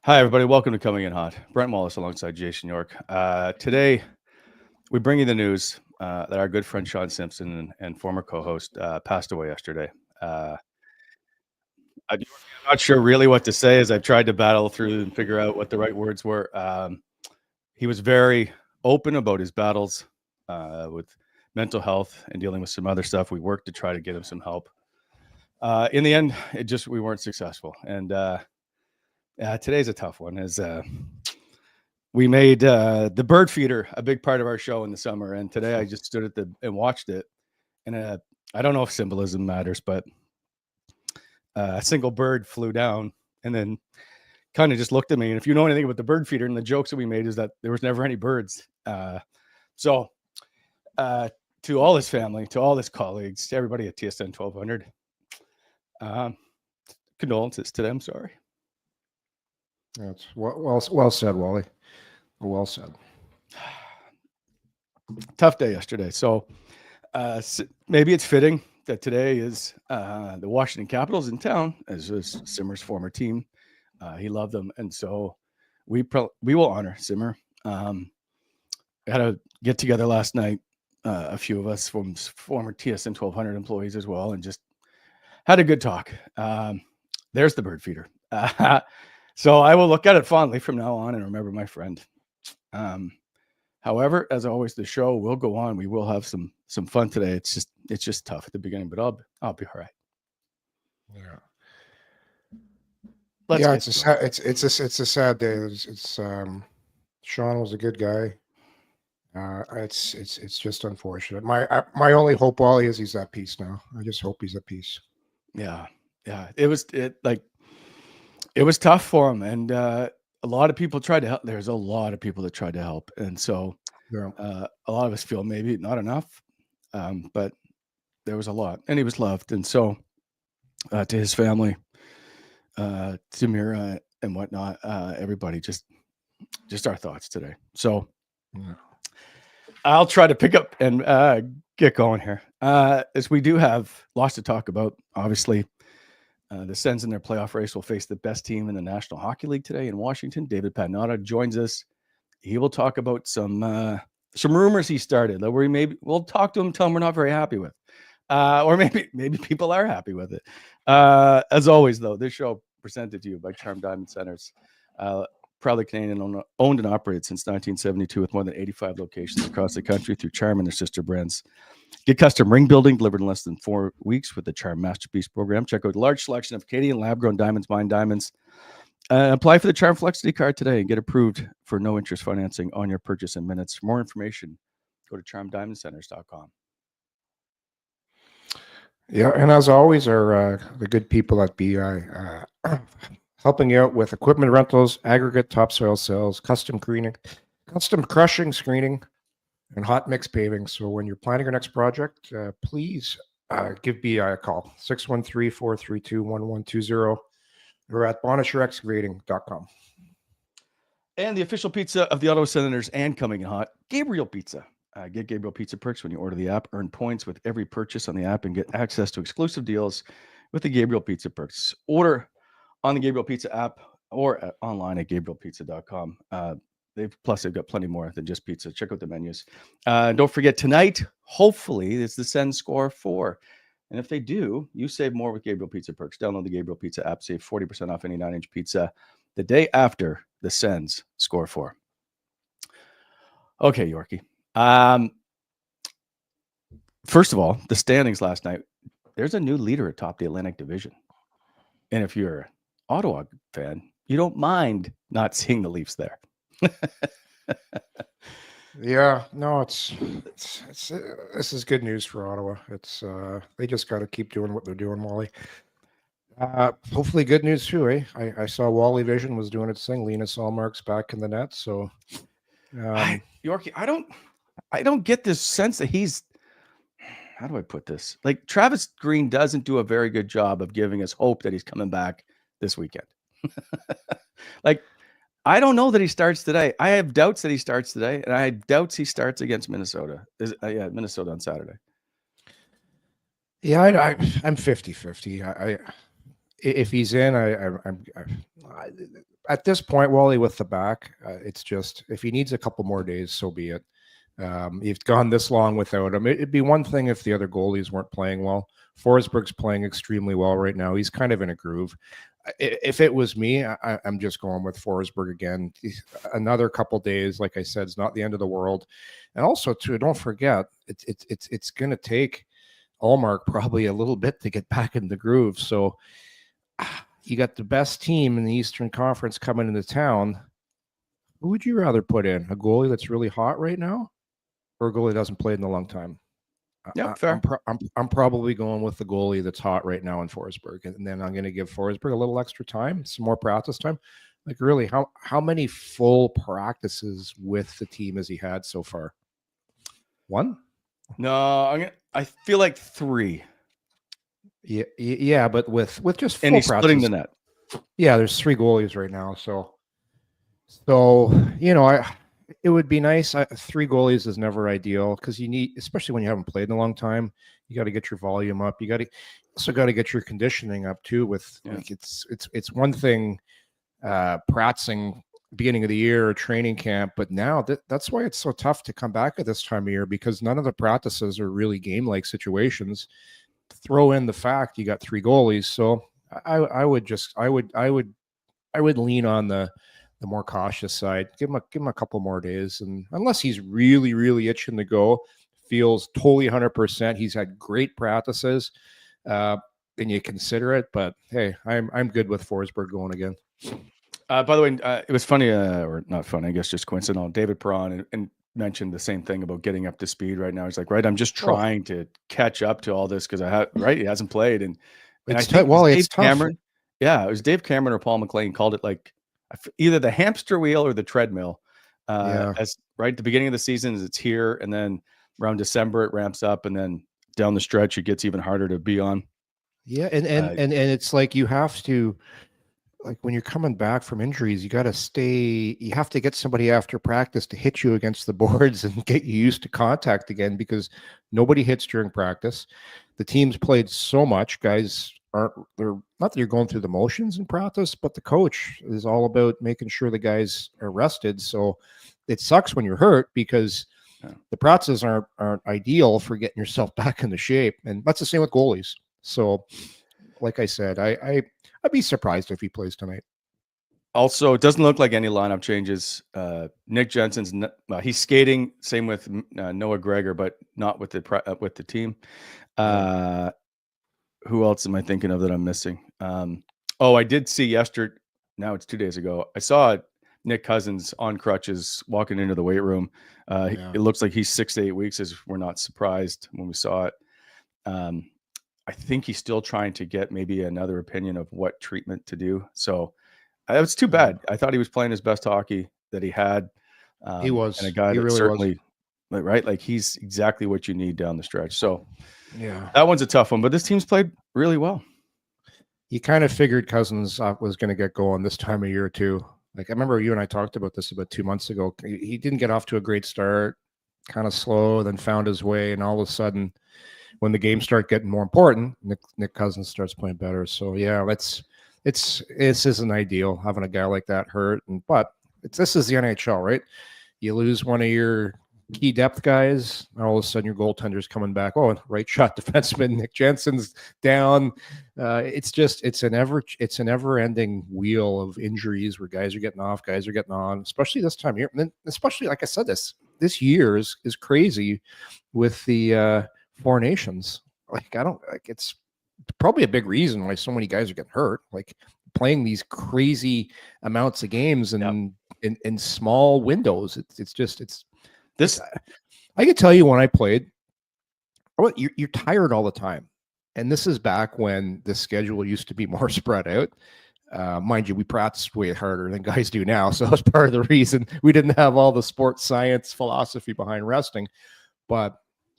Hi, everybody. Welcome to Coming in Hot. Brent Wallace alongside Jason York. Today, we bring you the news that our good friend Sean Simpson and former co-host passed away yesterday. I'm not sure really what to say as I've tried to battle through and figure out what the right words were. He was very open about his battles with mental health and dealing with some other stuff. We worked to try to get him some help. In the end, we weren't successful. And today's a tough one as we made the bird feeder a big part of our show in the summer. And today I just stood and watched it. And I don't know if symbolism matters, but a single bird flew down and then kind of just looked at me. And if you know anything about the bird feeder and the jokes that we made is that there was never any birds. So to all his family, to all his colleagues, to everybody at TSN 1200, condolences to them. Sorry. That's well said, Wally. Well said. Tough day yesterday. So maybe it's fitting that today is the Washington Capitals in town, as was Simmer's former team. He loved them, and so we will honor Simmer. Had a get together last night, a few of us from former TSN 1200 employees as well, and just had a good talk. There's the bird feeder. So I will look at it fondly from now on and remember my friend. However, as always, the show will go on. We will have some fun today. It's just tough at the beginning, but I'll be all right. Yeah. It's a sad day. It's Sean was a good guy. It's just unfortunate. My only hope, Wally, is he's at peace now. I just hope he's at peace. Yeah. It was tough for him, and a lot of people tried to help. There's a lot of people that tried to help, and so a lot of us feel maybe not enough, but there was a lot, and he was loved. And so to his family, to Mira and whatnot, everybody, just our thoughts today. So I'll try to pick up and get going here, as we do have lots to talk about. Obviously, the Sens in their playoff race will face the best team in the National Hockey League today in Washington. David Pagnotta joins us. He will talk about some rumors he started that we'll talk to him, tell him we're not very happy with, or maybe people are happy with it. As always, though, this show presented to you by Charm Diamond Centers, proudly Canadian owned and operated since 1972 with more than 85 locations across the country through Charm and their sister brands. Get custom ring building delivered in less than 4 weeks with the Charm Masterpiece program. Check out the large selection of Canadian lab-grown diamonds, mine diamonds. Apply for the Charm Flexity card today and get approved for no interest financing on your purchase in minutes. For more information, go to charmdiamondcenters.com. Yeah, and as always, are the good people at BI helping you out with equipment rentals, aggregate topsoil sales, custom crushing, screening, and hot mix paving. So when you're planning your next project, please give BI a call, 613-432-1120, or at bonishreexcavating.com. And the official pizza of the Ottawa Senators and coming in hot, Gabriel Pizza. Get Gabriel Pizza perks when you order the app. Earn points with every purchase on the app and get access to exclusive deals with the Gabriel Pizza perks. Order on the Gabriel Pizza app or online at gabrielpizza.com. They've got plenty more than just pizza. Check out the menus. Don't forget, tonight, hopefully, it's the Sens score 4. And if they do, you save more with Gabriel Pizza perks. Download the Gabriel Pizza app. Save 40% off any 9-inch pizza the day after the Sens score 4. Okay, Yorkie. First of all, the standings last night. There's a new leader atop the Atlantic Division. And if you're an Ottawa fan, you don't mind not seeing the Leafs there. Yeah, no, this is good news for Ottawa. It's they just got to keep doing what they're doing, Wally. Hopefully good news too, eh? I saw Wally Vision was doing its thing. Linus Ullmark's back in the net, so Yorkie, I don't get this sense that he's, how do I put this? Like, Travis Green doesn't do a very good job of giving us hope that he's coming back this weekend. Like, I don't know that he starts today. I have doubts that he starts today, and I have doubts he starts against Minnesota. Minnesota on Saturday. Yeah, I'm 50-50. If he's in, at this point, Wally, with the back, it's just if he needs a couple more days, so be it. You've gone this long without him. It'd be one thing if the other goalies weren't playing well. Forsberg's playing extremely well right now. He's kind of in a groove. If it was me, I'm just going with Forsberg again. Another couple days, like I said, is not the end of the world. And also, too, don't forget, it's going to take Ullmark probably a little bit to get back in the groove. So you got the best team in the Eastern Conference coming into town. Who would you rather put in? A goalie that's really hot right now, or a goalie that hasn't played in a long time? Yeah, fair. I'm probably going with the goalie that's hot right now in Forsberg, and then I'm going to give Forsberg a little extra time, some more practice time. Like, really, how many full practices with the team has he had so far? One? No, I feel like 3. Yeah, but with just full and he's splitting practices. the net. Yeah, there's 3 goalies right now, so it would be nice. 3 goalies is never ideal because you need, especially when you haven't played in a long time, you got to get your volume up. You also got to get your conditioning up too. Like it's one thing pratzing beginning of the year or training camp, but now that's why it's so tough to come back at this time of year, because none of the practices are really game-like situations. Throw in the fact you got 3 goalies, so I would lean on the more cautious side. Give him a couple more days, and unless he's really, really itching to go, feels totally 100%. He's had great practices, then you consider it. But hey, I'm good with Forsberg going again. By the way, it was funny, or not funny, I guess just coincidental. David Perron and mentioned the same thing about getting up to speed right now. He's like, right, I'm just trying to catch up to all this because he hasn't played, and I think it's tough. Cameron, it was Dave Cameron or Paul McLean called it like either the hamster wheel or the treadmill. As right at the beginning of the season, it's here, and then around December it ramps up, and then down the stretch it gets even harder to be on. Yeah, and it's like you have to, like when you're coming back from injuries, you have to get somebody after practice to hit you against the boards and get you used to contact again, because nobody hits during practice. The team's played so much, guys they're not that you're going through the motions in practice, but the coach is all about making sure the guys are rested. So it sucks when you're hurt because the practices aren't ideal for getting yourself back into shape. And that's the same with goalies. So like I said, I'd be surprised if he plays tonight. Also, it doesn't look like any lineup changes. Nick Jensen's he's skating. Same with Noah Gregor, but not with the team. Who else am I thinking of that I'm missing? I did see yesterday. Now it's 2 days ago. I saw Nick Cousins on crutches walking into the weight room. It looks like he's 6 to 8 weeks. As we're not surprised when we saw it. I think he's still trying to get maybe another opinion of what treatment to do. So it was too bad. I thought he was playing his best hockey that he had. He was, and a guy that really certainly, right? Like he's exactly what you need down the stretch. So yeah, that one's a tough one. But this team's played really well. You kind of figured Cousins was going to get going this time of year too. Like I remember you and I talked about this about 2 months ago. He didn't get off to a great start, kind of slow, then found his way, and all of a sudden, when the games start getting more important, Nick Cousins starts playing better. So yeah, this isn't ideal having a guy like that hurt, but this is the NHL, right? You lose one of your key depth guys, and all of a sudden your goaltender's coming back. Oh, right shot defenseman Nick Jensen's down. It's a never-ending wheel of injuries where guys are getting off, guys are getting on, especially this time of year. And then especially, like I said, this year is crazy with the 4 nations. It's probably a big reason why so many guys are getting hurt, like playing these crazy amounts of games and in small windows. I could tell you when I played, you're tired all the time. And this is back when the schedule used to be more spread out. Mind you, we practiced way harder than guys do now. So that's part of the reason we didn't have all the sports science philosophy behind resting. But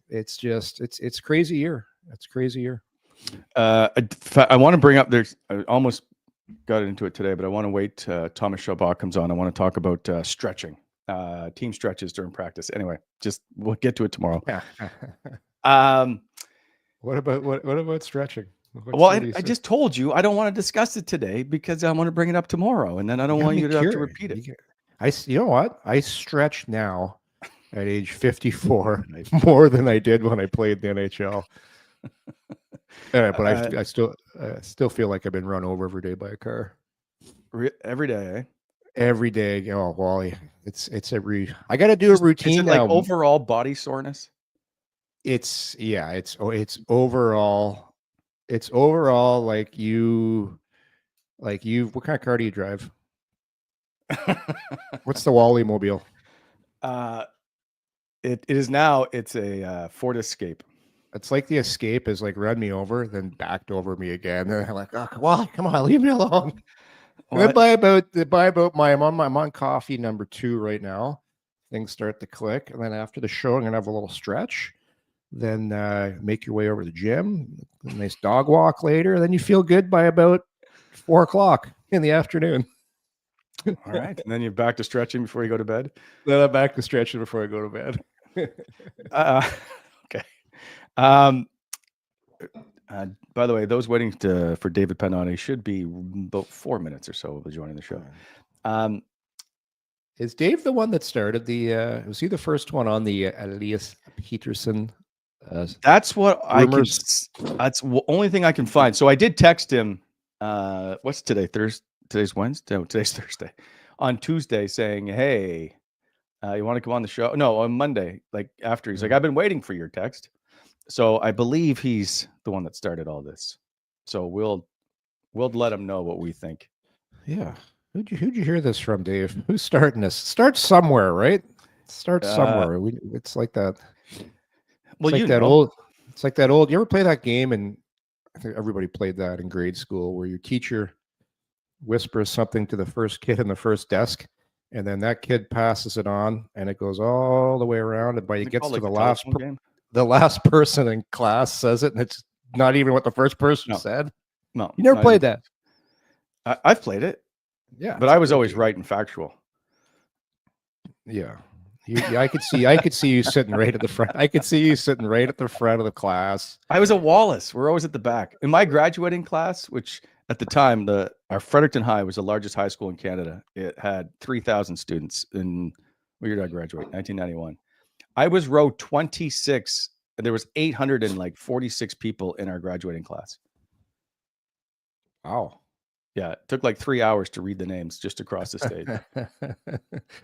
it's crazy year. It's crazy year. I want to bring up, I almost got into it today, but I want to wait till Thomas Chabot comes on. I want to talk about stretching, team stretches during practice. Anyway, we'll get to it tomorrow. Yeah. What about stretching? Well, I just told you I don't want to discuss it today because I want to bring it up tomorrow, and then I don't want you to have to repeat it. You know what? I stretch now at age 54 more than I did when I played the NHL. But I still feel like I've been run over every day by a car. Every day, eh? Every day. Oh, Wally, it's I got to do a routine. Is it like overall body soreness? It's overall. It's overall like you. What kind of car do you drive? What's the Wally mobile? It is now. It's a Ford Escape. It's like the Escape is like run me over, then backed over me again. And I'm like, oh, Wally, come on, leave me alone. Then by about I'm on coffee number 2 right now. Things start to click, and then after the show, I'm gonna have a little stretch. Then make your way over to the gym. A nice dog walk later. Then you feel good by about 4 o'clock in the afternoon. All right, and then you're back to stretching before you go to bed. Then I'm back to stretching before I go to bed. Okay. By the way, those waiting for David Pagnotta should be about 4 minutes or so of joining the show. Is Dave the one that started the? Was he the first one on the Elias Pettersson? That's what Rumours? That's the only thing I can find. So I did text him. What's today? Today's Wednesday. No, today's Thursday. On Tuesday, saying, "Hey, you want to come on the show?" No, on Monday. Like after, he's like, "I've been waiting for your text." So I believe he's the one that started all this. So we'll let him know what we think. Yeah. Who'd you hear this from, Dave? Who's starting this? Start somewhere, right? Start somewhere. It's like that. Well, it's like that old. It's like that old. You ever play that game? And I think everybody played that in grade school, where your teacher whispers something to the first kid in the first desk, and then that kid passes it on, and it goes all the way around, and by it gets to the last game. The last person in class says it, and it's not even what the first person said. No, you never played that. I've played it. Yeah, but I was always right and factual. Yeah, I could see you sitting right at the front. I could see you sitting right at the front of the class. I was a Wallace. We're always at the back. In my graduating class, which at the time our Fredericton High was the largest high school in Canada. It had 3,000 students. In what year did I graduate? 1991. I was row 26. There was 846 people in our graduating class. Wow. Yeah, it took like 3 hours to read the names just across the stage.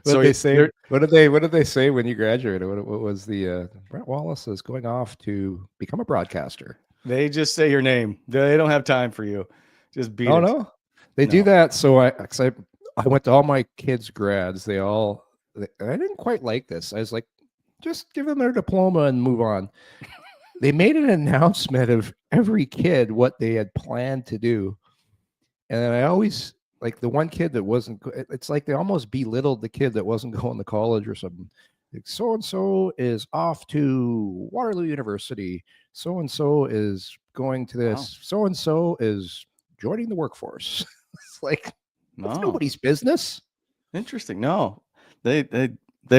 What did they say when you graduated? What was the Brent Wallace is going off to become a broadcaster? They just say your name. They don't have time for you. Just beat it. Oh no, they do that. So I went to all my kids' grads. I didn't quite like this. I was like, just give them their diploma and move on. They made an announcement of every kid what they had planned to do. And then I always, like the one kid that wasn't, it's like they almost belittled the kid that wasn't going to college or something. Like, so-and-so is off to Waterloo University. So-and-so is going to this. Wow. So-and-so is joining the workforce. It's like, that's nobody's business. Interesting. No, they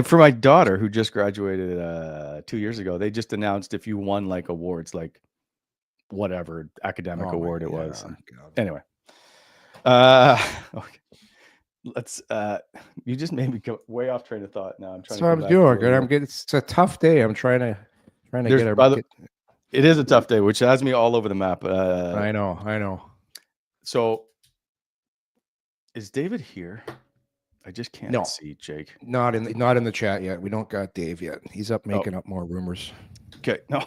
for my daughter who just graduated 2 years ago, they just announced if you won like awards, like whatever academic award it was. Anyway. Okay. Let's you just made me go way off train of thought. Now I'm trying. So I'm doing good. I'm good. It's a tough day. I'm trying to get it is a tough day, which has me all over the map. I know. So is David here? I just can't see Jake. Not in the chat yet. We don't got Dave yet. He's up making up more rumors. Okay. No.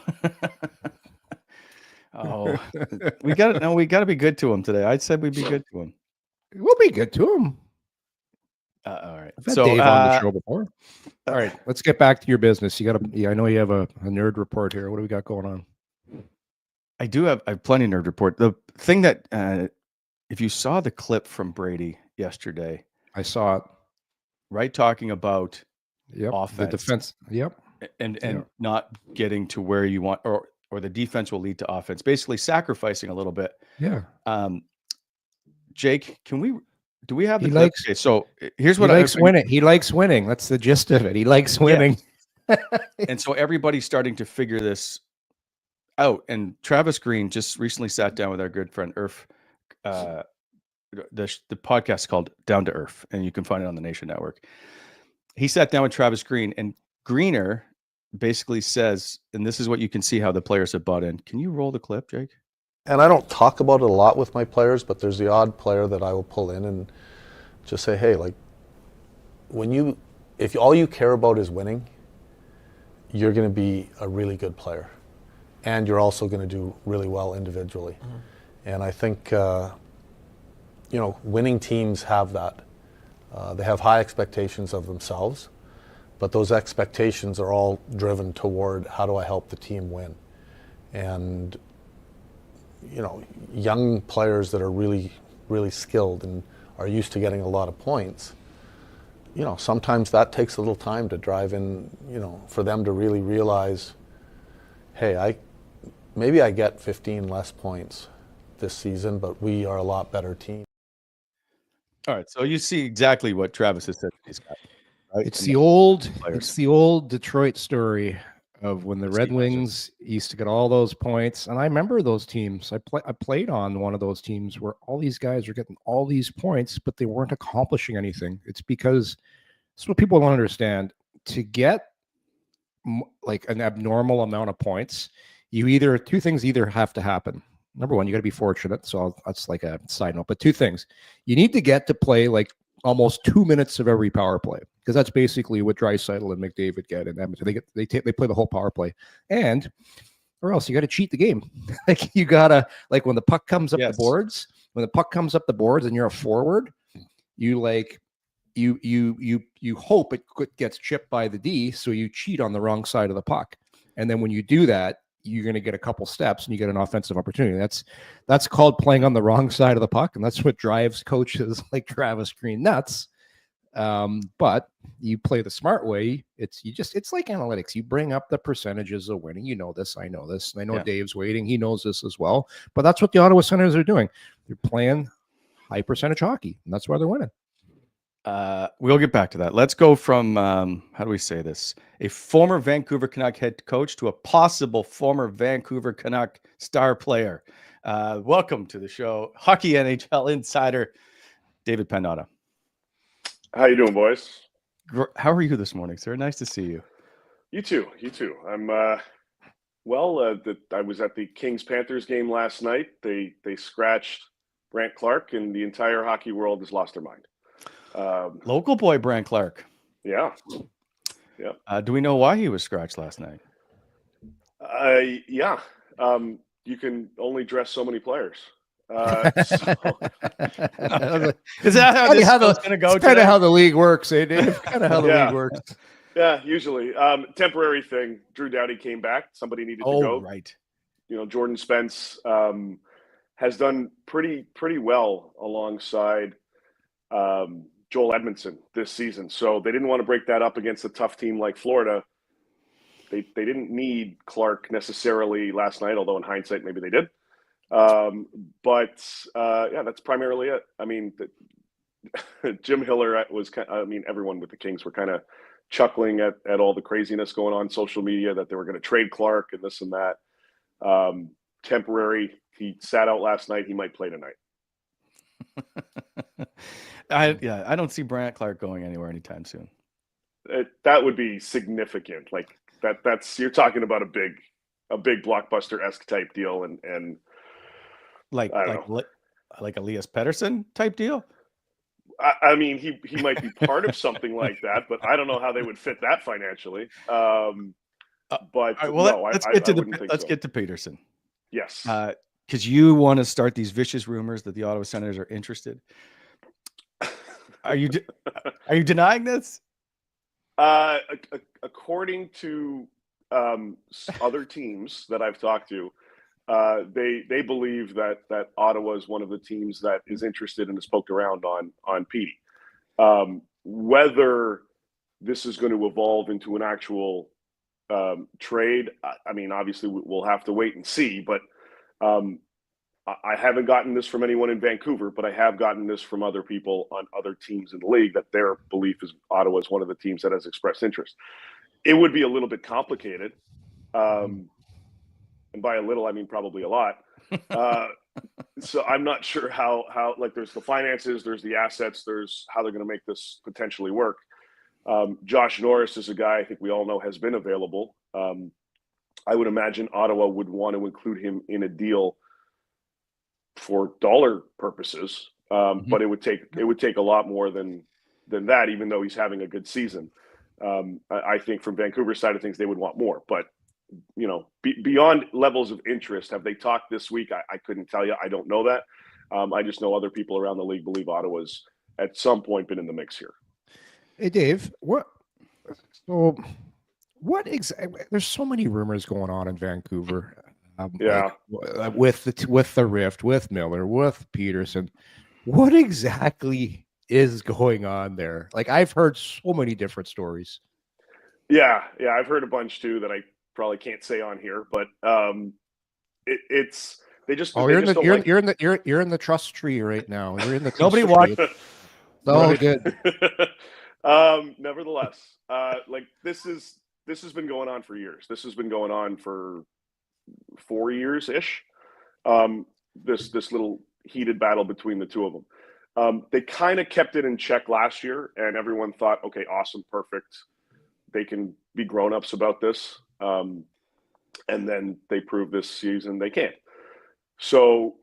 Oh, we got to be good to him today. I said we'd be good to him. We'll be good to him. All right. I've had Dave on the show before. All right, let's get back to your business. I know you have a nerd report here. What do we got going on? I have plenty of nerd report. The thing that if you saw the clip from Brady yesterday, I saw it. Right, talking about offense, the defense. Yep, and not getting to where you want, or the defense will lead to offense, basically sacrificing a little bit. Yeah. Jake, do we have the clip? Okay, so here's what he likes winning. He likes winning. That's the gist of it. He likes winning. And so everybody's starting to figure this Oh, and Travis Green just recently sat down with our good friend Irf. The podcast is called Down to Earth, and you can find it on the Nation Network. He sat down with Travis Green, and Greener basically says, and this is what you can see how the players have bought in. Can you roll the clip, Jake? And I don't talk about it a lot with my players, but there's the odd player that I will pull in and just say, hey, like, if all you care about is winning, you're going to be a really good player. And you're also going to do really well individually. Mm-hmm. And I think, winning teams have that. They have high expectations of themselves, but those expectations are all driven toward how do I help the team win? And, young players that are really, really skilled and are used to getting a lot of points, sometimes that takes a little time to drive in, for them to really realize, hey, maybe I get 15 less points this season, but we are a lot better team. All right, so you see exactly what Travis has said to these guys. Right? It's the old Detroit story of when the Red Wings used to get all those points. And I remember those teams. I played on one of those teams where all these guys were getting all these points, but they weren't accomplishing anything. It's because that's what people don't understand. To get like an abnormal amount of points, two things have to happen. Number one, you got to be fortunate. So that's like a side note. But two things. You need to get to play like almost 2 minutes of every power play, because that's basically what Draisaitl and McDavid get in Edmonton. They play the whole power play, or else you got to cheat the game. Like you gotta, like when the puck comes up the boards, and you're a forward, you hope it gets chipped by the D, so you cheat on the wrong side of the puck, and then when you do that, you're going to get a couple steps and you get an offensive opportunity. That's called playing on the wrong side of the puck. And that's what drives coaches like Travis Green nuts. But you play the smart way. It's like analytics. You bring up the percentages of winning. You know this. I know this. And I know Dave's waiting. He knows this as well. But that's what the Ottawa Senators are doing. They're playing high percentage hockey, and that's why they're winning. We'll get back to that. Let's go from, how do we say this? A former Vancouver Canuck head coach to a possible former Vancouver Canuck star player. Welcome to the show, Hockey NHL Insider David Pagnotta. How you doing, boys? How are you this morning, sir? Nice to see you. You too. I'm I was at the Kings-Panthers game last night. They scratched Brent Clark, and the entire hockey world has lost their mind. Local boy Brent Clark. Yeah. Do we know why he was scratched last night? Yeah. You can only dress so many players. Is that how this is going to go? It's kind of how the league works, eh, Dave? Kind of how the league works. Yeah, usually. Temporary thing. Drew Doughty came back. Somebody needed to go. Right. Jordan Spence has done pretty well alongside Joel Edmondson this season. So they didn't want to break that up against a tough team like Florida. They didn't need Clark necessarily last night, although in hindsight maybe they did. But that's primarily it. I mean, Jim Hiller was everyone with the Kings were kind of chuckling at all the craziness going on social media that they were going to trade Clark and this and that. Temporary. He sat out last night. He might play tonight. I don't see Brant Clark going anywhere anytime soon. That would be significant. Like that's you're talking about a big blockbuster-esque type deal, and like Elias Pettersson type deal. I mean, he might be part of something like that, but I don't know how they would fit that financially. Let's get to Pettersson. Yes, because you want to start these vicious rumors that the Ottawa Senators are interested. Are you denying this? According to other teams that I've talked to, they believe that Ottawa is one of the teams that is interested and has poked around on Petey. Whether this is going to evolve into an actual trade, I mean, obviously we'll have to wait and see. But I haven't gotten this from anyone in Vancouver, but I have gotten this from other people on other teams in the league that their belief is Ottawa is one of the teams that has expressed interest. It would be a little bit complicated. and by a little I mean probably a lot. So I'm not sure how like there's the finances, there's the assets, there's how they're going to make this potentially work. Josh Norris is a guy I think we all know has been available. I would imagine Ottawa would want to include him in a deal for dollar purposes, but it would take a lot more than that, even though he's having a good season. I think from Vancouver's side of things, they would want more. But beyond levels of interest, have they talked this week? I couldn't tell you. I don't know that. I just know other people around the league believe Ottawa's at some point been in the mix here. Hey, Dave, there's so many rumors going on in Vancouver. With the rift, with Miller, with Pettersson. What exactly is going on there? Like, I've heard so many different stories. Yeah, I've heard a bunch too that I probably can't say on here, but it's they just. Oh, you're in the trust tree right now. You're in the nobody watched. Oh, good. Nevertheless, like this has been going on for years. This has been going on for 4 years ish. This little heated battle between the two of them. They kind of kept it in check last year, and everyone thought, okay, awesome, perfect. They can be grown-ups about this. And then they proved this season they can't. So,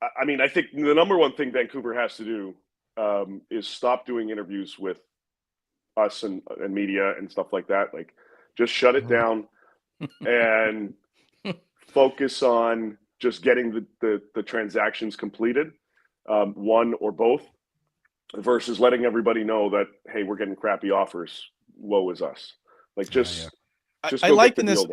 I mean, I think the number one thing Vancouver has to do is stop doing interviews with us and media and stuff like that. Like, just shut it down and focus on just getting the transactions completed, one or both, versus letting everybody know that, hey, we're getting crappy offers. Woe is us. Like, just I like in this.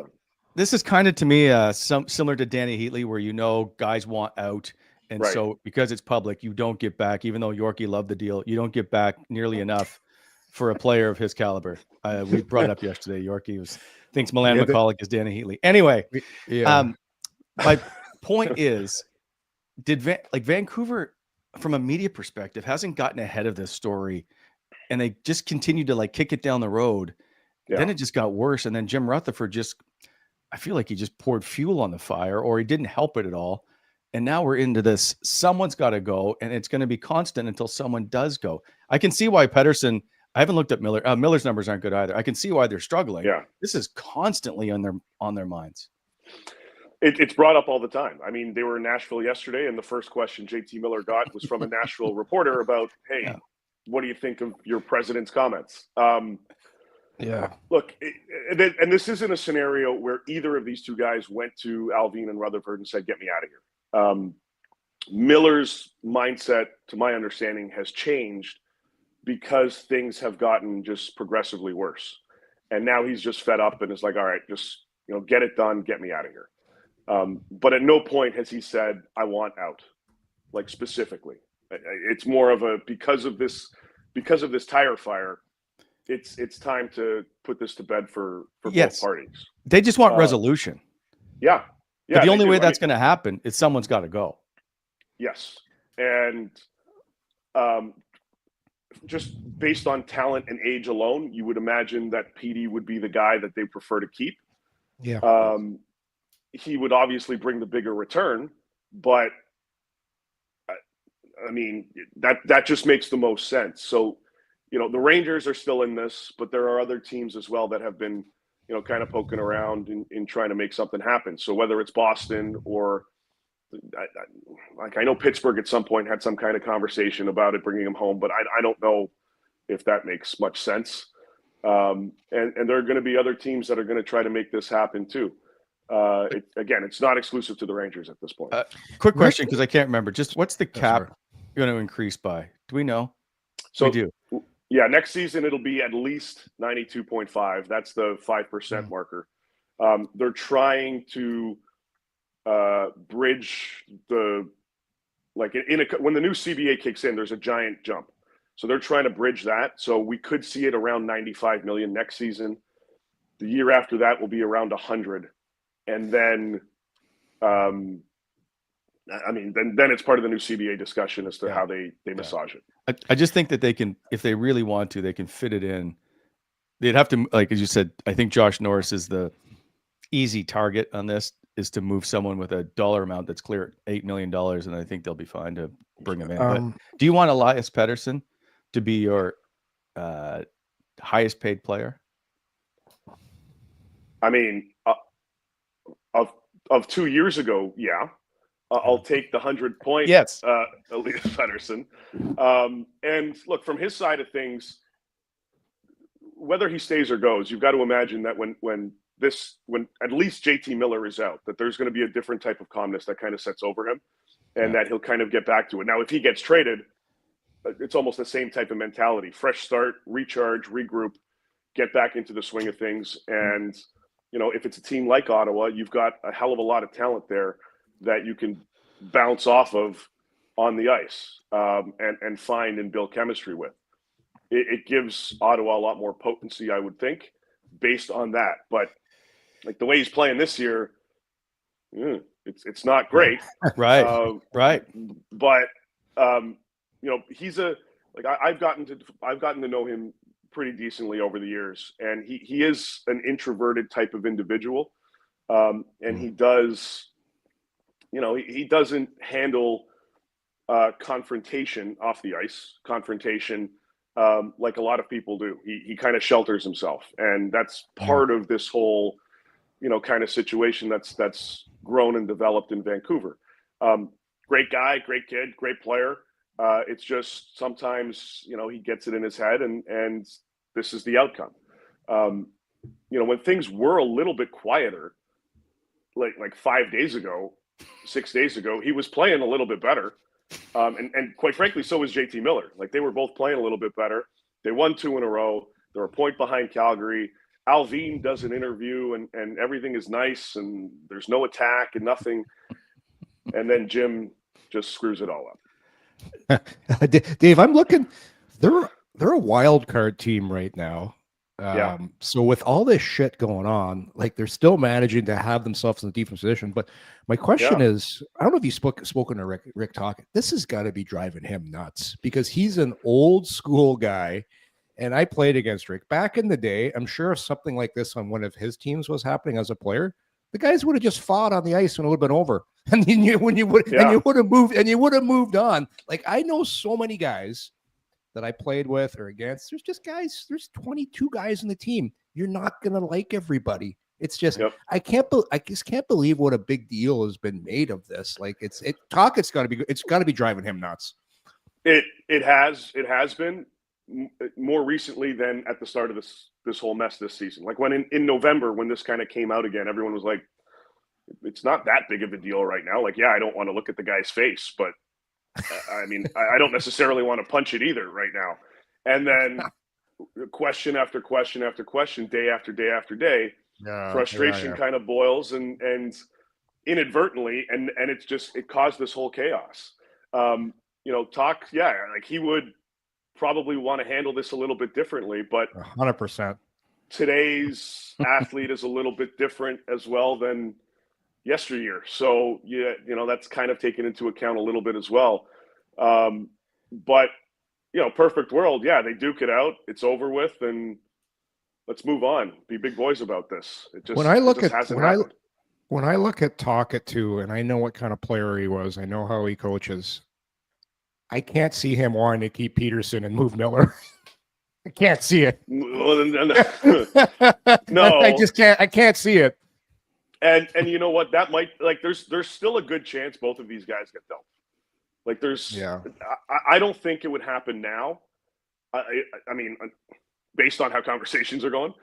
This is kind of, to me, similar to Danny Heatley, where guys want out, and so because it's public, you don't get back. Even though Yorkie loved the deal, you don't get back nearly enough for a player of his caliber. We brought it up yesterday. Yorkie thinks Milan McCulloch is Danny Heatley. Anyway, my point is, Vancouver, from a media perspective, hasn't gotten ahead of this story, and they just continue to kick it down the road. Yeah. Then it just got worse, and then Jim Rutherford I feel like he just poured fuel on the fire, or he didn't help it at all. And now we're into this. Someone's got to go, and it's going to be constant until someone does go. I can see why Pettersson. I haven't looked at Miller. Miller's numbers aren't good either. I can see why they're struggling. Yeah, this is constantly on their minds. It's brought up all the time. I mean, they were in Nashville yesterday, and the first question JT Miller got was from a Nashville reporter about, "Hey, what do you think of your president's comments?" Look, and this isn't a scenario where either of these two guys went to Alvin and Rutherford and said, "Get me out of here." Miller's mindset, to my understanding, has changed because things have gotten just progressively worse. And now he's just fed up and is like, all right, just get it done, get me out of here. But at no point has he said, I want out, like specifically. It's more of a because of this tire fire, it's time to put this to bed for both parties. They just want resolution. Yeah. But the only way that's going to happen is someone's got to go. Yes. And just based on talent and age alone, you would imagine that PD would be the guy that they prefer to keep. Yeah. He would obviously bring the bigger return, but I mean, that just makes the most sense. So, the Rangers are still in this, but there are other teams as well that have been, kind of poking around in trying to make something happen. So whether it's Boston or I know Pittsburgh at some point had some kind of conversation about it, bringing him home, but I don't know if that makes much sense. And there are going to be other teams that are going to try to make this happen too. Again, it's not exclusive to the Rangers at this point. Quick question, because I can't remember. Just what's the cap going to increase by? Do we know? So we do. Yeah, next season it'll be at least 92.5. That's the 5% marker. They're trying to bridge the when the new CBA kicks in, there's a giant jump. So they're trying to bridge that. So we could see it around 95 million next season. The year after that will be around 100, and then then it's part of the new CBA discussion as to how they massage it. I just think that they can, if they really want to, they can fit it in. They'd have to, like as you said, I think Josh Norris is the easy target on this is to move someone with a dollar amount that's clear $8 million, and I think they'll be fine to bring him in. But do you want Elias Pettersson to be your highest paid player? I mean, of 2 years ago, yeah. I'll take the 100-point yes. Elias Pettersson. And look, from his side of things, whether he stays or goes, you've got to imagine that when at least JT Miller is out, that there's going to be a different type of calmness that kind of sets over him, and that he'll kind of get back to it. Now, if he gets traded, it's almost the same type of mentality: fresh start, recharge, regroup, get back into the swing of things. And if it's a team like Ottawa, you've got a hell of a lot of talent there that you can bounce off of on the ice and find and build chemistry with. It gives Ottawa a lot more potency, I would think, based on that. But like the way he's playing this year, it's not great. Right. Right. But he's I've gotten to know him pretty decently over the years, and he is an introverted type of individual, and he does. He doesn't handle confrontation off the ice, like a lot of people do. He kind of shelters himself, and that's part of this whole, kind of situation that's grown and developed in Vancouver. Great guy, great kid, great player. It's just sometimes, he gets it in his head, and this is the outcome. When things were a little bit quieter, like 5 days ago, 6 days ago, he was playing a little bit better. And quite frankly, so was JT Miller. Like, they were both playing a little bit better. They won 2 in a row. They're a point behind Calgary. Alvin does an interview, and everything is nice, and there's no attack and nothing. And then Jim just screws it all up. Dave, I'm looking. They're a wild card team right now. So with all this shit going on, like, they're still managing to have themselves in the defense position. But my question is, I don't know if you've spoken to Rick Tocchet. This has got to be driving him nuts, because he's an old school guy, and I played against Rick back in the day. I'm sure if something like this on one of his teams was happening as a player, the guys would have just fought on the ice and it would have been over. And you would have moved on. Like, I know so many guys that I played with or against. There's 22 guys in the team. You're not going to like everybody. It's just, I just can't believe what a big deal has been made of this. Like, Tocchet's got to be driving him nuts. It has been more recently than at the start of this whole mess this season. Like, when in November, when this kind of came out again, everyone was like, it's not that big of a deal right now. Like, I don't want to look at the guy's face, but I mean, I don't necessarily want to punch it either right now. And then question after question after question, day after day after day, frustration kind of boils, and inadvertently, and it caused this whole chaos. Talk, like, he would probably want to handle this a little bit differently, but 100%. Today's athlete is a little bit different as well than yesteryear. So, that's kind of taken into account a little bit as well. But, perfect world. Yeah, they duke it out. It's over with, and let's move on. Be big boys about this. When I look at Tocchet too, and I know what kind of player he was, I know how he coaches, I can't see him wanting to keep Pettersson and move Miller. I can't see it. No, I just can't. I can't see it. And you know what? That might, like, there's still a good chance both of these guys get dealt. Like, I don't think it would happen now. I mean, based on how conversations are going,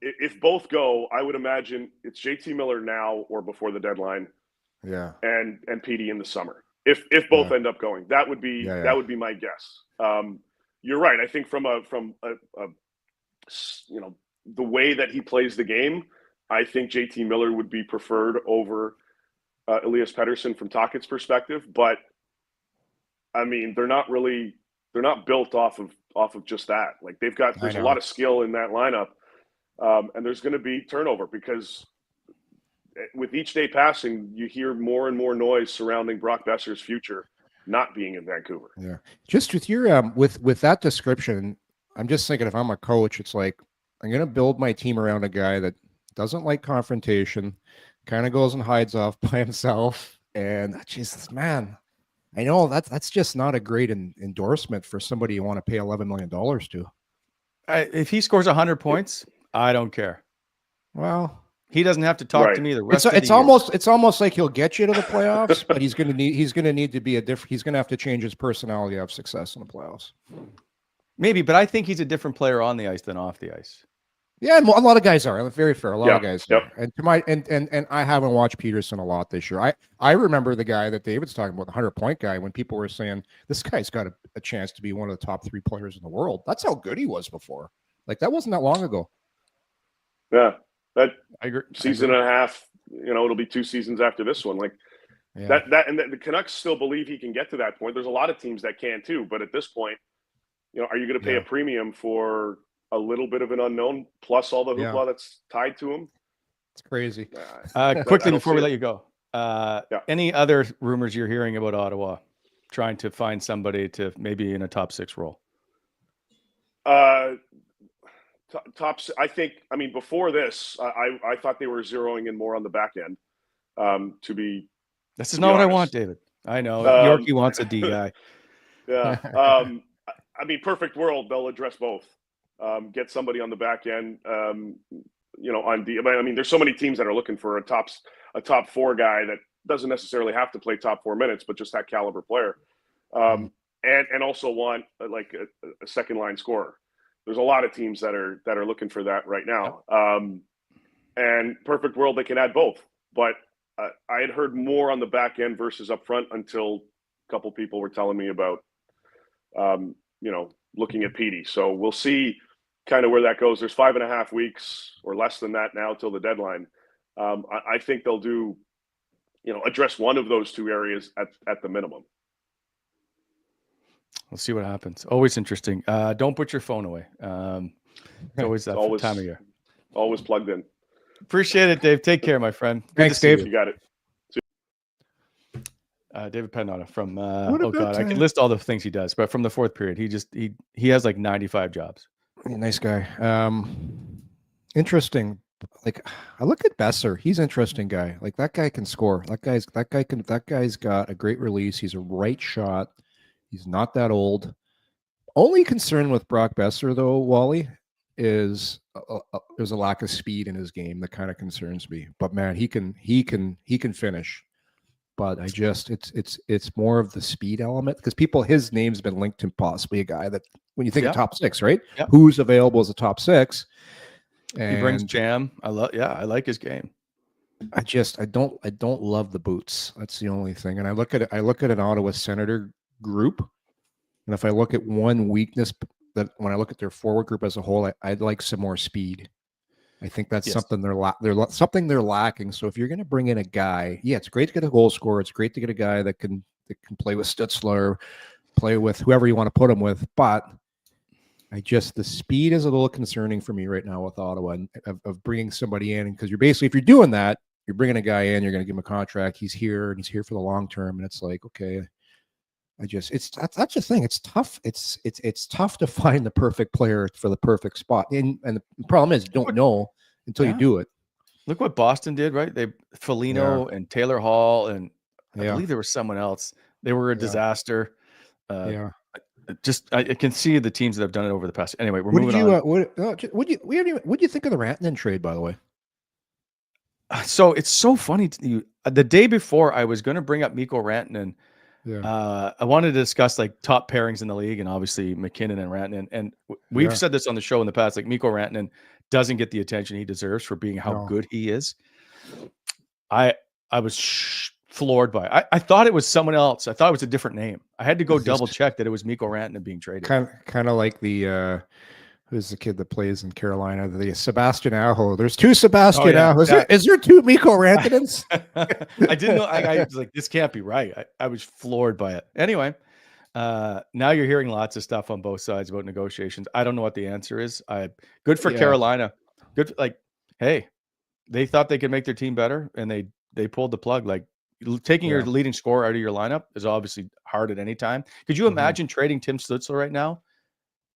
if both go, I would imagine it's JT Miller now or before the deadline. Yeah. And Petey in the summer. If both end up going, that would be my guess. You're right. I think from the way that he plays the game, I think JT Miller would be preferred over Elias Pettersson from Tocchet's perspective. But I mean, they're not built off of just that. Like, there's a lot of skill in that lineup, and there's going to be turnover, because with each day passing, you hear more and more noise surrounding Brock Besser's future not being in Vancouver. Yeah. Just with your with that description, I'm just thinking, if I'm a coach, it's like I'm going to build my team around a guy that doesn't like confrontation, kind of goes and hides off by himself. And Jesus, man, I know that's just not a great endorsement for somebody you want to pay $11 million to. If he scores 100 points, I don't care. Well, he doesn't have to talk to me the rest of the year. It's almost like he'll get you to the playoffs, but he's going to need to be he's going to have to change his personality to have success in the playoffs. Maybe, but I think he's a different player on the ice than off the ice. Yeah, a lot of guys are. Very fair. A lot of guys are. And to my and I haven't watched Pettersson a lot this year. I remember the guy that David's talking about, the 100-point guy, when people were saying this guy's got a chance to be one of the top 3 players in the world. That's how good he was before. Like, that wasn't that long ago. Yeah, that I agree. Season and a half. It'll be 2 seasons after this one. Like that, and the Canucks still believe he can get to that point. There's a lot of teams that can too, but at this point, are you going to pay a premium for a little bit of an unknown plus all the hoopla that's tied to him? It's crazy. Quickly before we let you go, any other rumors you're hearing about Ottawa trying to find somebody to maybe in a top 6 role? I think. I mean, before this, I thought they were zeroing in more on the back end. This is not what I want, David. I know Yorkie wants a D guy. Yeah. I mean, perfect world, they'll address both. Get somebody on the back end, on D. I mean, there's so many teams that are looking for a top 4 guy that doesn't necessarily have to play top 4 minutes, but just that caliber player, and also want like a second line scorer. There's a lot of teams that are looking for that right now. And perfect world, they can add both. But I had heard more on the back end versus up front until a couple people were telling me about, looking at Petey. So we'll see kind of where that goes. There's 5.5 weeks or less than that now till the deadline. I think they'll do, address one of those 2 areas at the minimum. We'll see what happens. Always interesting. Don't put your phone away. It's always that time of year. Always plugged in. Appreciate it, Dave. Take care, my friend. Thanks, Dave. You got it. David Pagnotta from I can list all the things he does, but from the 4th period, he has like 95 jobs. Nice guy. Interesting. Like, I look at Besser. He's an interesting guy. Like, that guy can score. That guy's got a great release. He's a right shot. He's not that old. Only concern with Brock Besser, though, Wally, is there's a lack of speed in his game that kind of concerns me. But man, he can finish. But it's more of the speed element, because his name's been linked to possibly a guy that, when you think of top 6, right? Yep. Who's available as a top 6? And he brings jam. I like his game. I don't love the boots. That's the only thing. And I look at an Ottawa Senator group, and if I look at one weakness, that when I look at their forward group as a whole, I'd like some more speed. I think that's something they're lacking. So if you're going to bring in a guy, it's great to get a goal scorer. It's great to get a guy that can play with Stutzler, play with whoever you want to put him with. But the speed is a little concerning for me right now with Ottawa, and of bringing somebody in, because if you're doing that, you're bringing a guy in, you're going to give him a contract. He's here and he's here for the long term, and it's like, okay. That's the thing. It's tough. It's tough to find the perfect player for the perfect spot. And the problem is, you don't know until you do it. Look what Boston did, right? They Foligno and Taylor Hall, and I believe there was someone else. They were a disaster. I can see the teams that have done it over the past. Anyway, we're moving on. What do you think of the Rantanen trade, by the way? So it's so funny. The day before, I was going to bring up Mikko Rantanen. I wanted to discuss like top pairings in the league, and obviously McKinnon and Rantanen. And we've said this on the show in the past, like Mikko Rantanen doesn't get the attention he deserves for being how good he is. I was floored by it. I thought it was someone else. I thought it was a different name. I had to go double check that it was Mikko Rantanen being traded. Kind of like the who's the kid that plays in Carolina? The Sebastian Aho. There's 2 Sebastian Ahos. Is there 2 Mikko Rantanens? I didn't know. I was like, this can't be right. I was floored by it. Anyway, now you're hearing lots of stuff on both sides about negotiations. I don't know what the answer is. Good for Carolina. Good. Like, hey, they thought they could make their team better, and they pulled the plug. Like, taking your leading scorer out of your lineup is obviously hard at any time. Could you imagine trading Tim Stützle right now?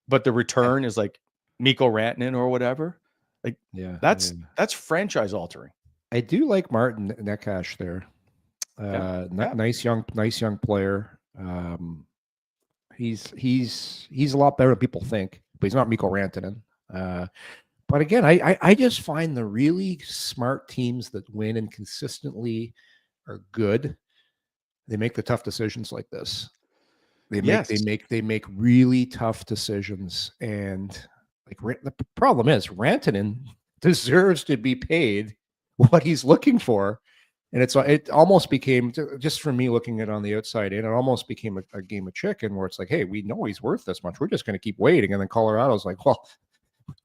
But the return is like Mikko Rantanen or whatever. Like that's franchise altering. I do like Martin Necas there. Nice young player. He's a lot better than people think, but he's not Mikko Rantanen. But again, I just find the really smart teams that win and consistently are good. They make the tough decisions like this. They make really tough decisions, and like the problem is Rantanen deserves to be paid what he's looking for, and it almost became, just from me looking at it on the outside in, it almost became a game of chicken where it's like, hey, we know he's worth this much, we're just going to keep waiting, and then Colorado's like, well,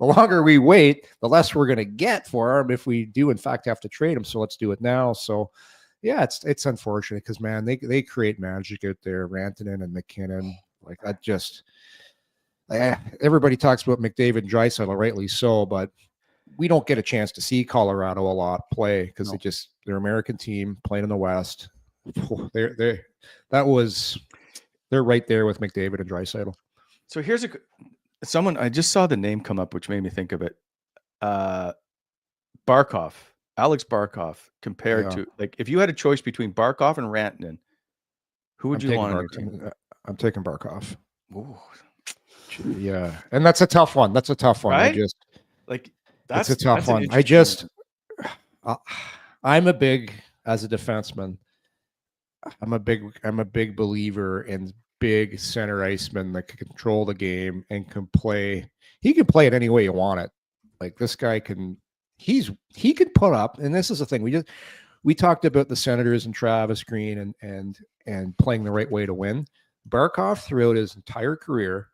the longer we wait, the less we're going to get for him if we do in fact have to trade him. So let's do it now. So yeah, it's unfortunate because, man, they create magic out there, Rantanen and McKinnon. Like that just everybody talks about McDavid and Draisaitl, rightly so, but we don't get a chance to see Colorado a lot play because they're American team playing in the West. They're right there with McDavid and Draisaitl. So here's someone I just saw the name come up, which made me think of it. Barkov. Alex Barkov compared to, like, if you had a choice between Barkov and Rantanen, who would you want on your team? I'm taking Barkov. Ooh. Yeah, and that's a tough one. That's a tough one. Right? That's a tough one. I'm a big, as a defenseman, I'm a big believer in big center icemen that can control the game and can play. He can play it any way you want it. Like this guy can. He could put up, and this is the thing. We talked about the Senators and Travis Green and playing the right way to win. Barkov throughout his entire career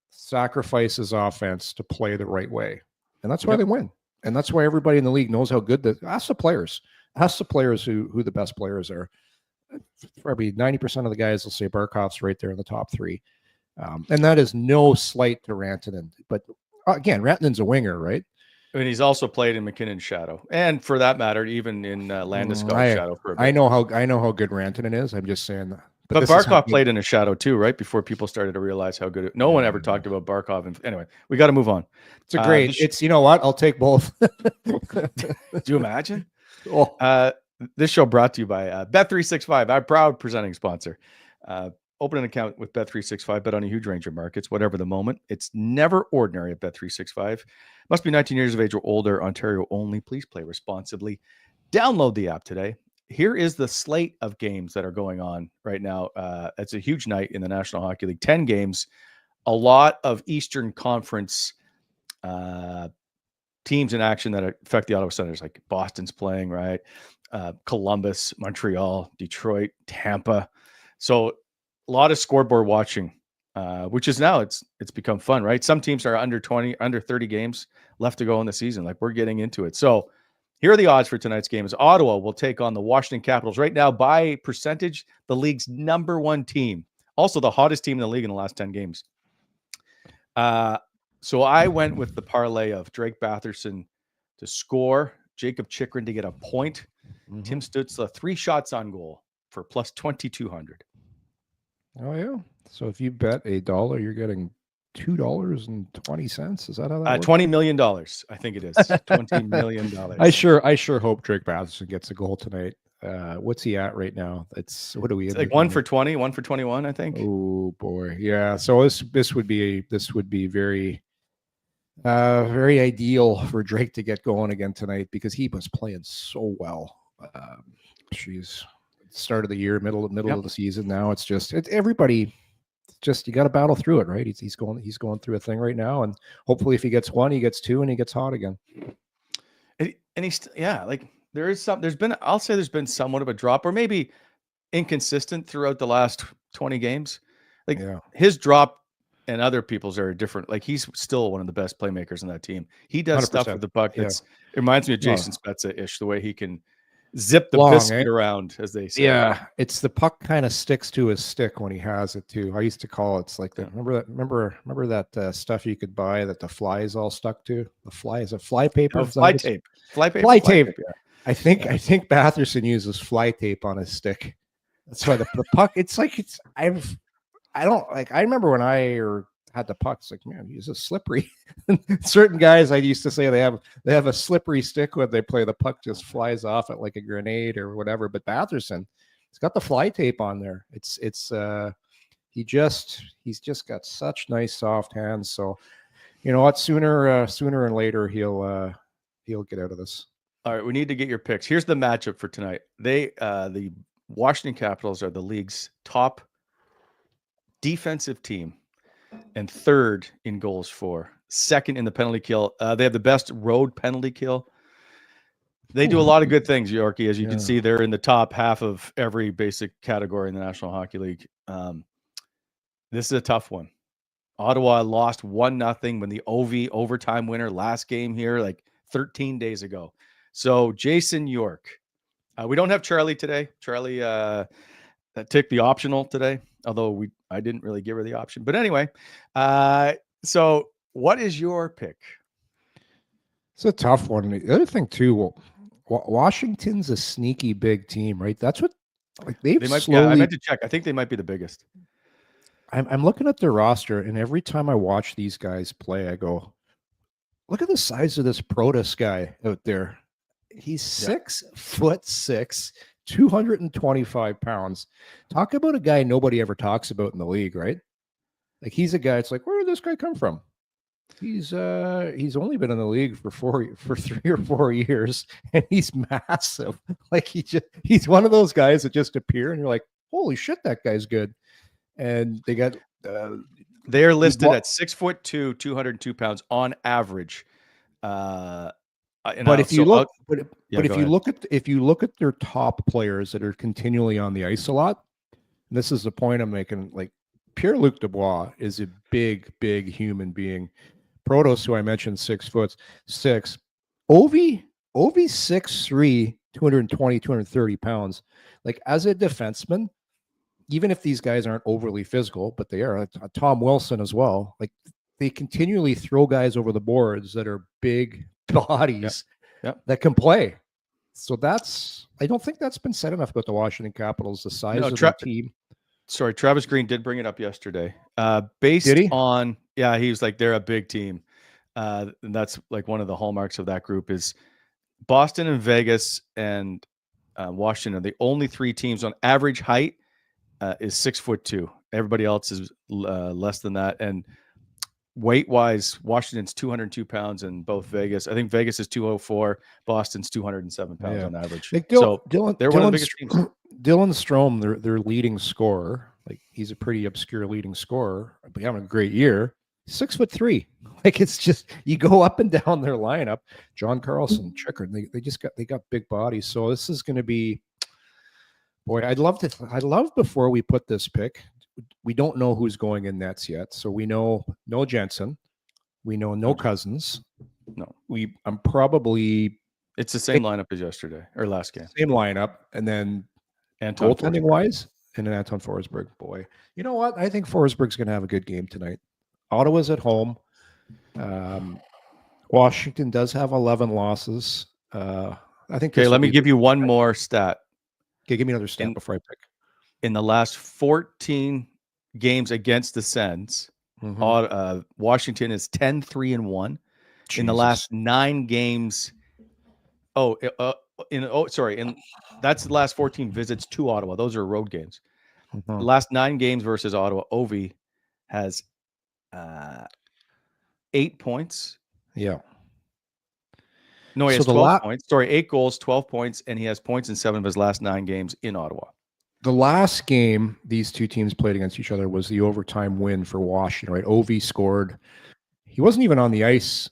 sacrifices offense to play the right way, and that's why they win. And that's why everybody in the league knows how good ask the players who the best players are. Probably 90% of the guys will say Barkov's right there in the top three, and that is no slight to Rantanen. But again, Rantanen's a winger, right? I mean, he's also played in McKinnon's shadow, and for that matter, even in Landeskog's shadow for a bit. I know how good Rantanen is. I'm just saying that. But Barkov played in a shadow too, right? Before people started to realize how good. No one ever talked about Barkov. And anyway, we got to move on. It's a great. It's, you know what? I'll take both. Do you imagine? This show brought to you by Bet365, our proud presenting sponsor. Open an account with Bet365. Bet on a huge range of markets, whatever the moment. It's never ordinary at Bet365. Must be 19 years of age or older. Ontario only. Please play responsibly. Download the app today. Here is the slate of games that are going on right now. It's a huge night in the National Hockey League. 10 games. A lot of Eastern Conference teams in action that affect the Ottawa Senators, like Boston's playing, right? Columbus, Montreal, Detroit, Tampa. So a lot of scoreboard watching, which is now it's become fun, right? Some teams are under 30 games left to go in the season. Like we're getting into it. So here are the odds for tonight's game. Is Ottawa will take on the Washington Capitals. Right now, by percentage, the league's #1 team. Also the hottest team in the league in the last 10 games. So I went with the parlay of Drake Batherson to score, Jacob Chychrun to get a point, Tim Stützle 3 shots on goal for plus 2,200. Oh yeah. So if you bet $1, you're getting $2.20. Is that how that works? $20 million. I think it is $20 million. I sure hope Drake Batherson gets a goal tonight. What's he at right now? What are we? It's like 1 for 20, 1 for 21, I think. Oh boy, yeah. So this would be very very ideal for Drake to get going again tonight because he was playing so well. Start of the year, middle of the season. Now it's everybody. Just you got to battle through it, right? He's going through a thing right now, and hopefully, if he gets 1, he gets 2, and he gets hot again. And he's like there's been somewhat of a drop, or maybe inconsistent throughout the last 20 games. Like his drop and other people's are different. Like he's still one of the best playmakers in that team. He does 100%. Stuff with the puck. It reminds me of Jason Spezza-ish, the way he can zip the biscuit around, as they say. Yeah, it's the puck kind of sticks to his stick when he has it too. I used to call it's like that. Remember that stuff you could buy that the fly is all stuck to. The fly is a fly paper. Fly tape. Fly tape. Yeah. I think Batherson uses fly tape on his stick. That's why the puck. It's like I remember when had the puck. It's like, man, he's a slippery. Certain guys, I used to say they have a slippery stick when they play. The puck just flies off it like a grenade or whatever. But Batherson, he's got the fly tape on there. He's just got such nice soft hands. So, you know what? Sooner and later he'll get out of this. All right, we need to get your picks. Here's the matchup for tonight. The Washington Capitals are the league's top defensive team and third in goals for, second in the penalty kill. They have the best road penalty kill. They do a lot of good things, Yorkie. As you can see, they're in the top half of every basic category in the National Hockey League. This is a tough one. Ottawa lost 1-0 when the OV overtime winner last game here, like 13 days ago. So Jason York, we don't have Charlie today. Charlie took the optional today, although I didn't really give her the option. But anyway, so what is your pick? It's a tough one. The other thing too, Washington's a sneaky big team, right? That's what they might. Slowly, I meant to check. I think they might be the biggest. I'm looking at their roster, and every time I watch these guys play, I go, look at the size of this Protas guy out there. He's 6'6", 225 pounds. Talk about a guy nobody ever talks about in the league, right? Like, he's a guy. It's like, where did this guy come from? He's only been in the league for 3 or 4 years, and he's massive. Like, he's one of those guys that just appear, and you're like, holy shit, that guy's good. And they got they are listed at 6'2", 202 pounds on average. But if you look at their top players that are continually on the ice a lot, and this is the point I'm making, like Pierre-Luc Dubois is a big human being. Protos, who I mentioned, 6'6". Ovi 6'3", 220, 230 pounds. Like, as a defenseman, even if these guys aren't overly physical, but they are, Tom Wilson as well, like, they continually throw guys over the boards that are big bodies that can play. So I don't think that's been said enough about the Washington Capitals, the size of the team. Sorry, Travis Green did bring it up yesterday. Based on, he was like, they're a big team. And that's like one of the hallmarks of that group is Boston and Vegas and Washington are the only three teams on average height is 6'2". Everybody else is less than that. And weight-wise, Washington's 202 pounds in both Vegas. I think Vegas is 204. Boston's 207 pounds on average. Like they're one of the biggest teams. Dylan Strome, their leading scorer, like, he's a pretty obscure leading scorer, but having a great year. 6'3". Like, it's just, you go up and down their lineup. John Carlson, Chickard, they got big bodies. So this is going to be, boy, I'd love before we put this pick. We don't know who's going in nets yet. So we know no Jensen. We know no Cousins. No. It's the same lineup as yesterday or last game. Same lineup. And then goaltending wise, and then Anton Forsberg. Boy, you know what? I think Forsberg's going to have a good game tonight. Ottawa's at home. Washington does have 11 losses. I think. Okay, let me give you one more stat. Okay, give me another stat before I pick. In the last 14 games against the Sens, Washington is 10-3-1. In the last 9 games, that's the last 14 visits to Ottawa. Those are road games. The last 9 games versus Ottawa, Ovi has 8 points. Yeah. No, he has 12 points. Sorry, 8 goals, 12 points, and he has points in 7 of his last 9 games in Ottawa. The last game these two teams played against each other was the overtime win for Washington, right? Ovi scored. He wasn't even on the ice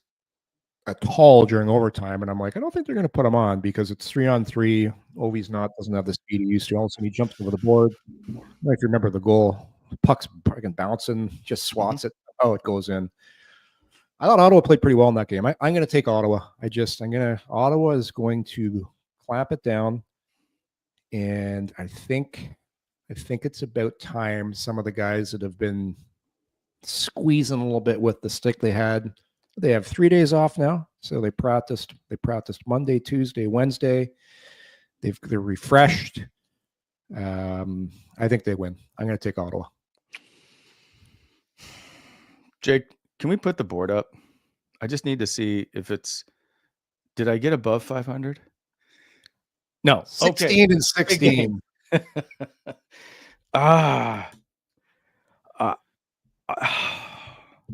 at all during overtime, and I'm like, I don't think they're going to put him on because it's 3-on-3. Ovi's doesn't have the speed he used to. All of a sudden, he jumps over the board. I don't know if you remember the goal. The puck's fucking bouncing, just swats it. Oh, it goes in. I thought Ottawa played pretty well in that game. I'm going to take Ottawa. Ottawa is going to clamp it down. And I think it's about time some of the guys that have been squeezing a little bit with the stick they had. They have 3 days off now. So they practiced Monday, Tuesday, Wednesday. They're refreshed. I think they win. I'm going to take Ottawa. Jake, can we put the board up? I just need to see if it's. Did I get above 500? No. 16 and 16. Ah.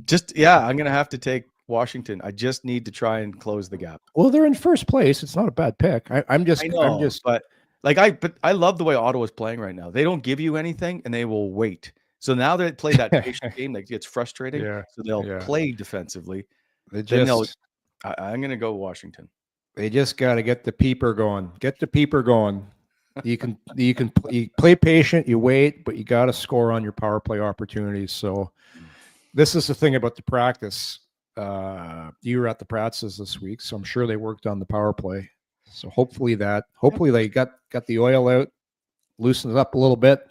Just I'm gonna have to take Washington. I just need to try and close the gap. Well, they're in first place. It's not a bad pick. I'm just, but I love the way Ottawa's playing right now. They don't give you anything, and they will wait. So now they play that patient game that gets frustrating. Yeah, so they'll play defensively. I'm going to go Washington. They just got to get the peeper going. Get the peeper going. You play patient, you wait, but you got to score on your power play opportunities. So this is the thing about the practice. You were at the practices this week, so I'm sure they worked on the power play. So hopefully they got the oil out, loosened it up a little bit,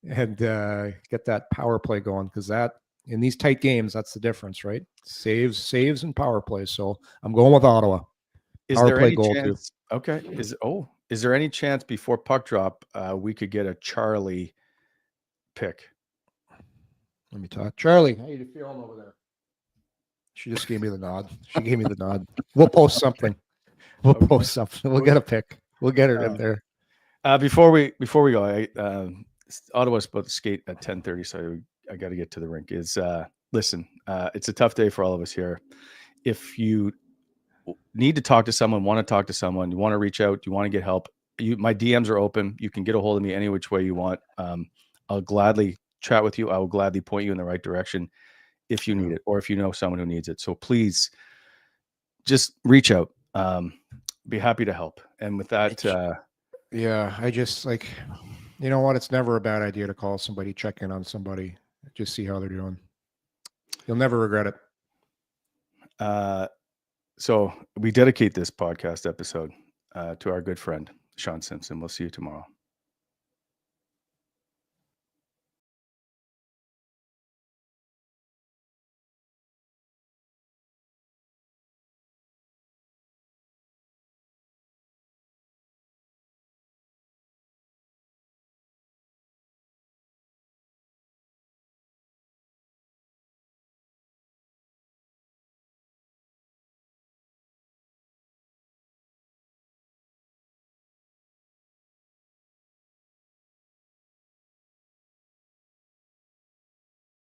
and get that power play going, because that in these tight games, that's the difference, right? Saves and power play. So I'm going with Ottawa. Is there any chance? Okay. Is there any chance before puck drop we could get a Charlie pick? Let me talk. Charlie, how you feeling over there? She just gave me the nod. She gave me the nod. We'll post something. We'll get a pick. We'll get her in there. Before we go, Ottawa's supposed to skate at 10:30, so I got to get to the rink. Listen, it's a tough day for all of us here. If you need to talk to someone, want to talk to someone, you want to reach out, you want to get help, my DMs are open. You can get a hold of me any which way you want. I'll gladly chat with you. I will gladly point you in the right direction if you need it, or if you know someone who needs it. So please just reach out. Be happy to help. And with that, I just you know what? It's never a bad idea to call somebody, check in on somebody, just see how they're doing. You'll never regret it. So we dedicate this podcast episode to our good friend, Sean Simpson. We'll see you tomorrow.